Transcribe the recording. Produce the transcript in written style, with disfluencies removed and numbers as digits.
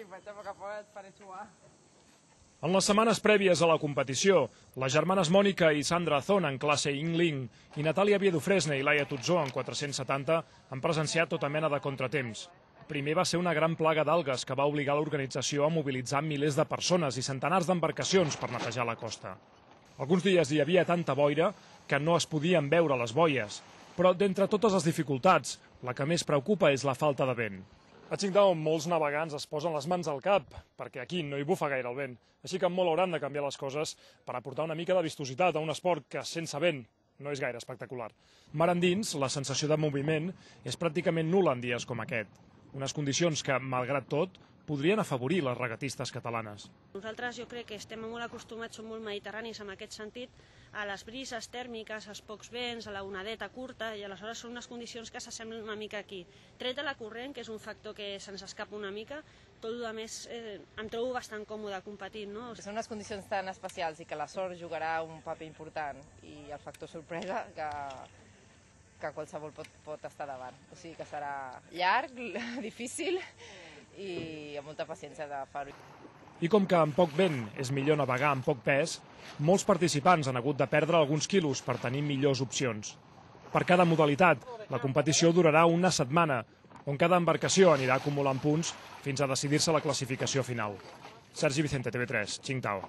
facciamo che poi fare suar. En les setmanes prèvies a la competició, les germanes Mònica i Sandra Zon en classe Yingling i Natàlia Biedufresne i Laia Tutzó en 470 han presenciat tota mena de contratemps. Primer va ser una gran plaga d'algues que va obligar l'organització a mobilitzar milers de persones i centenars d'embarcacions per netejar la costa. Alguns dies hi havia tanta boira que no es podien veure les boies, però d'entre totes les dificultats, la que més preocupa és la falta de vent. A Qingdao molts navegants es posen les mans al cap, perquè aquí no hi bufa gaire el vent, així que molt hauran de canviar les coses per aportar una mica de vistositat a un esport que sense vent no és gaire espectacular. Mar endins, la sensació de moviment és pràcticament nul·la en dies com aquest, unes condicions que, malgrat tot, podrien afavorir les regatistes catalanes. Nosaltres jo crec que estem molt acostumats, som molt mediterranis en aquest sentit, a les brises tèrmiques, als pocs vents, a la onadeta curta, i aleshores són unes condicions que s'assemblen una mica aquí. Tret de la corrent, que és un factor que se'ns escapa una mica, tot el més em trobo bastant còmode competint. No? Són unes condicions tan especials i que la sort jugarà un paper important i el factor sorpresa que qualsevol pot estar davant. O sigui que serà llarg, difícil i amb molta paciència de fer-ho. I com que amb poc vent és millor navegar amb poc pes, molts participants han hagut de perdre alguns quilos per tenir millors opcions. Per cada modalitat, la competició durarà una setmana, on cada embarcació anirà acumulant punts fins a decidir-se la classificació final. Sergi Vicente, TV3, Qingdao.